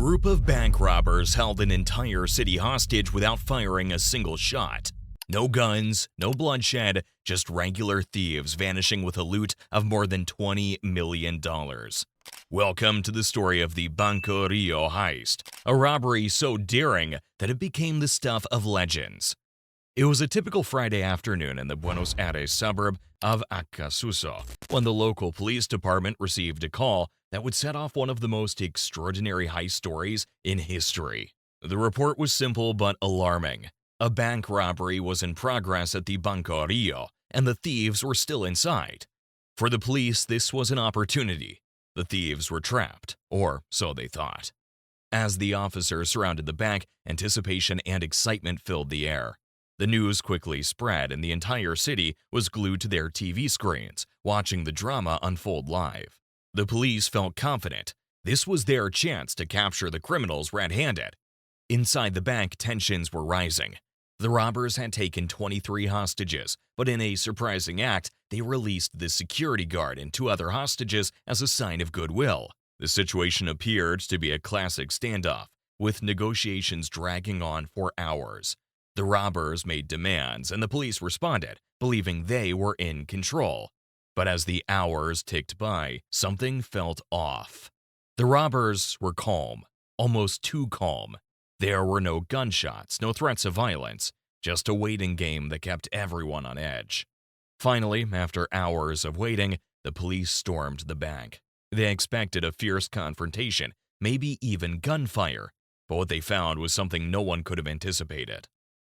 group of bank robbers held an entire city hostage without firing a single shot. No guns, no bloodshed, just regular thieves vanishing with a loot of more than $20 million. Welcome to the story of the Banco Río heist, a robbery so daring that it became the stuff of legends. It was a typical Friday afternoon in the Buenos Aires suburb of Acassuso when the local police department received a call that would set off one of the most extraordinary heist stories in history. The report was simple but alarming. A bank robbery was in progress at the Banco Río, and the thieves were still inside. For the police, this was an opportunity. The thieves were trapped, or so they thought. As the officers surrounded the bank, anticipation and excitement filled the air. The news quickly spread, and the entire city was glued to their TV screens, watching the drama unfold live. The police felt confident. This was their chance to capture the criminals red-handed. Inside the bank, tensions were rising. The robbers had taken 23 hostages, but in a surprising act, they released the security guard and 2 other hostages as a sign of goodwill. The situation appeared to be a classic standoff, with negotiations dragging on for hours. The robbers made demands, and the police responded, believing they were in control. But as the hours ticked by, something felt off. The robbers were calm, almost too calm. There were no gunshots, no threats of violence, just a waiting game that kept everyone on edge. Finally, after hours of waiting, the police stormed the bank. They expected a fierce confrontation, maybe even gunfire, but what they found was something no one could have anticipated.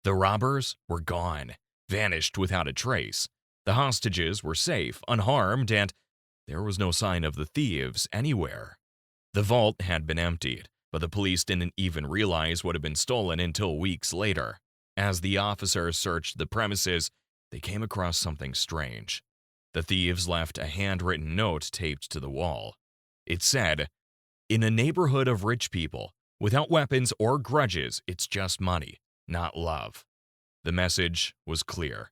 The robbers were gone, vanished without a trace. The hostages were safe, unharmed, and there was no sign of the thieves anywhere. The vault had been emptied, but the police didn't even realize what had been stolen until weeks later. As the officers searched the premises, they came across something strange. The thieves left a handwritten note taped to the wall. It said, "In a neighborhood of rich people, without weapons or grudges, it's just money, not love." The message was clear.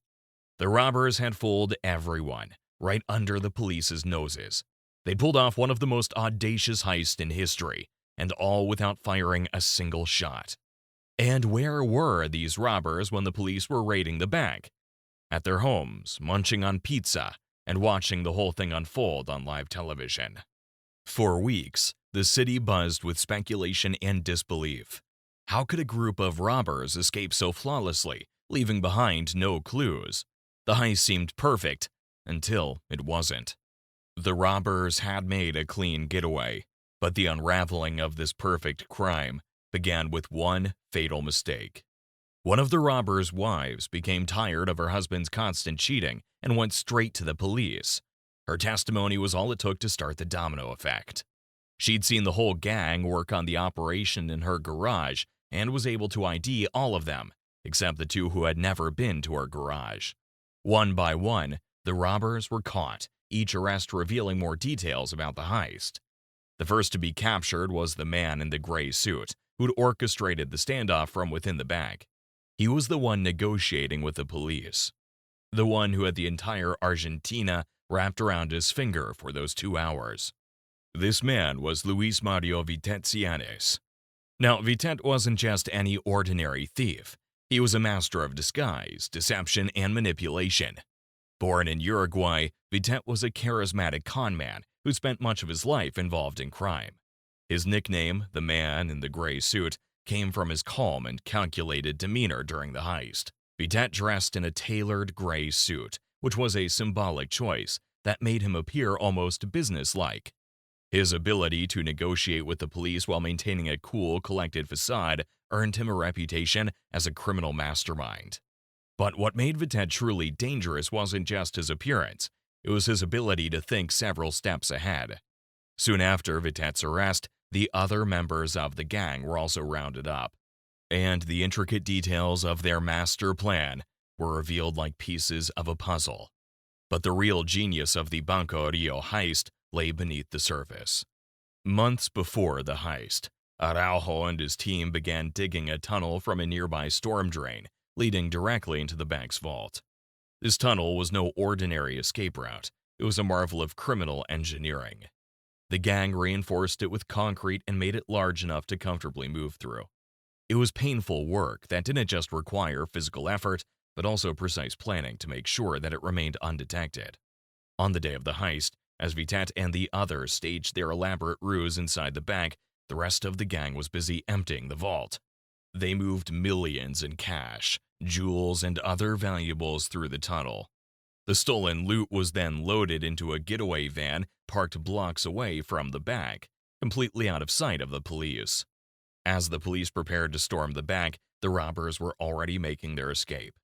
The robbers had fooled everyone, right under the police's noses. They pulled off one of the most audacious heists in history, and all without firing a single shot. And where were these robbers when the police were raiding the bank? At their homes, munching on pizza, and watching the whole thing unfold on live television. For weeks, the city buzzed with speculation and disbelief. How could a group of robbers escape so flawlessly, leaving behind no clues? The heist seemed perfect, until it wasn't. The robbers had made a clean getaway, but the unraveling of this perfect crime began with one fatal mistake. One of the robbers' wives became tired of her husband's constant cheating and went straight to the police. Her testimony was all it took to start the domino effect. She'd seen the whole gang work on the operation in her garage and was able to ID all of them, except the 2 who had never been to her garage. One by one, the robbers were caught, each arrest revealing more details about the heist. The first to be captured was the man in the gray suit, who'd orchestrated the standoff from within the bank. He was the one negotiating with the police. The one who had the entire Argentina wrapped around his finger for those 2 hours. This man was Luis Mario Vitette Sellanes. Now, Vitette wasn't just any ordinary thief. He was a master of disguise, deception, and manipulation. Born in Uruguay, Vitette was a charismatic conman who spent much of his life involved in crime. His nickname, the man in the gray suit, came from his calm and calculated demeanor during the heist. Vitette dressed in a tailored gray suit, which was a symbolic choice that made him appear almost businesslike. His ability to negotiate with the police while maintaining a cool, collected facade earned him a reputation as a criminal mastermind. But what made Vitette truly dangerous wasn't just his appearance, it was his ability to think several steps ahead. Soon after Vitette's arrest, the other members of the gang were also rounded up, and the intricate details of their master plan were revealed like pieces of a puzzle. But the real genius of the Banco Río heist lay beneath the surface. Months before the heist, Araujo and his team began digging a tunnel from a nearby storm drain, leading directly into the bank's vault. This tunnel was no ordinary escape route. It was a marvel of criminal engineering. The gang reinforced it with concrete and made it large enough to comfortably move through. It was painful work that didn't just require physical effort, but also precise planning to make sure that it remained undetected. On the day of the heist, as Vitette and the others staged their elaborate ruse inside the bank, the rest of the gang was busy emptying the vault. They moved millions in cash, jewels, and other valuables through the tunnel. The stolen loot was then loaded into a getaway van parked blocks away from the bank, completely out of sight of the police. As the police prepared to storm the bank, the robbers were already making their escape.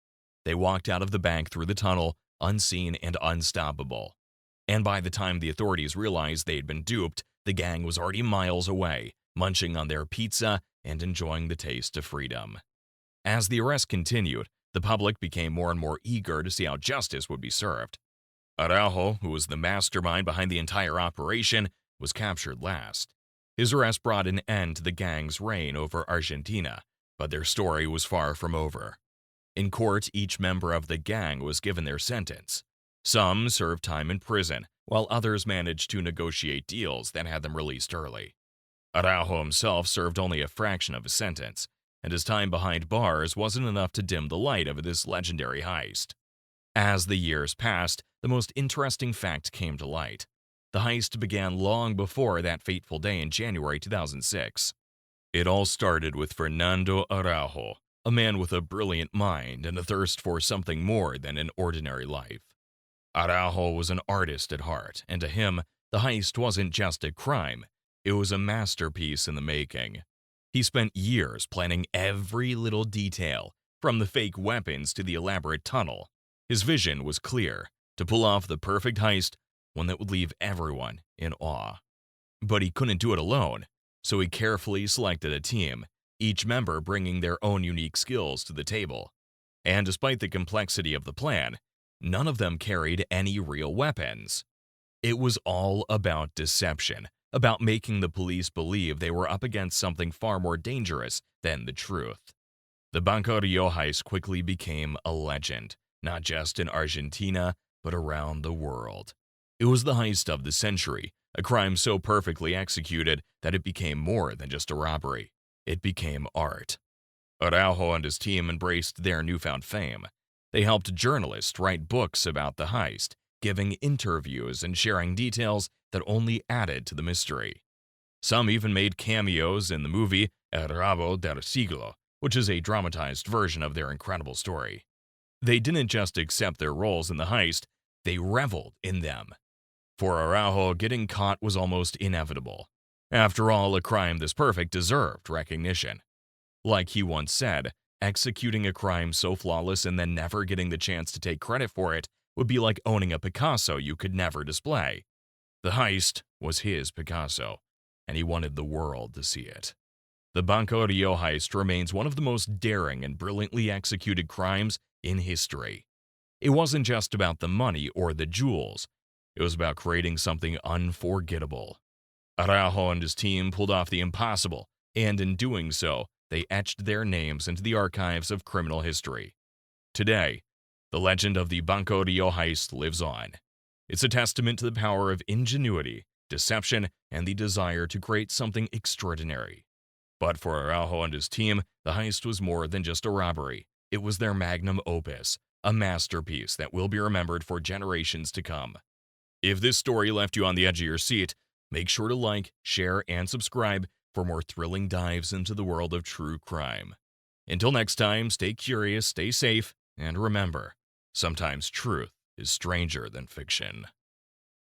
They walked out of the bank through the tunnel, unseen and unstoppable. And by the time the authorities realized they'd been duped, the gang was already miles away, munching on their pizza and enjoying the taste of freedom. As the arrest continued, the public became more and more eager to see how justice would be served. Araujo, who was the mastermind behind the entire operation, was captured last. His arrest brought an end to the gang's reign over Argentina, but their story was far from over. In court, each member of the gang was given their sentence. Some served time in prison, while others managed to negotiate deals that had them released early. Araujo himself served only a fraction of his sentence, and his time behind bars wasn't enough to dim the light of this legendary heist. As the years passed, the most interesting fact came to light. The heist began long before that fateful day in January 2006. It all started with Fernando Araujo, a man with a brilliant mind and a thirst for something more than an ordinary life. Araujo was an artist at heart, and to him, the heist wasn't just a crime, it was a masterpiece in the making. He spent years planning every little detail, from the fake weapons to the elaborate tunnel. His vision was clear, to pull off the perfect heist, one that would leave everyone in awe. But he couldn't do it alone, so he carefully selected a team, each member bringing their own unique skills to the table. And despite the complexity of the plan, none of them carried any real weapons. It was all about deception, about making the police believe they were up against something far more dangerous than the truth. The Banco Río heist quickly became a legend, not just in Argentina, but around the world. It was the heist of the century, a crime so perfectly executed that it became more than just a robbery. It became art. Araujo and his team embraced their newfound fame. They helped journalists write books about the heist, giving interviews and sharing details that only added to the mystery. Some even made cameos in the movie El Rabo del Siglo, which is a dramatized version of their incredible story. They didn't just accept their roles in the heist, they reveled in them. For Araujo, getting caught was almost inevitable. After all, a crime this perfect deserved recognition. Like he once said, executing a crime so flawless and then never getting the chance to take credit for it would be like owning a Picasso you could never display. The heist was his Picasso, and he wanted the world to see it. The Banco Río heist remains one of the most daring and brilliantly executed crimes in history. It wasn't just about the money or the jewels. It was about creating something unforgettable. Araujo and his team pulled off the impossible, and in doing so, they etched their names into the archives of criminal history. Today, the legend of the Banco Río heist lives on. It's a testament to the power of ingenuity, deception, and the desire to create something extraordinary. But for Araujo and his team, the heist was more than just a robbery. It was their magnum opus, a masterpiece that will be remembered for generations to come. If this story left you on the edge of your seat, make sure to like, share, and subscribe for more thrilling dives into the world of true crime. Until next time, stay curious, stay safe, and remember, sometimes truth is stranger than fiction.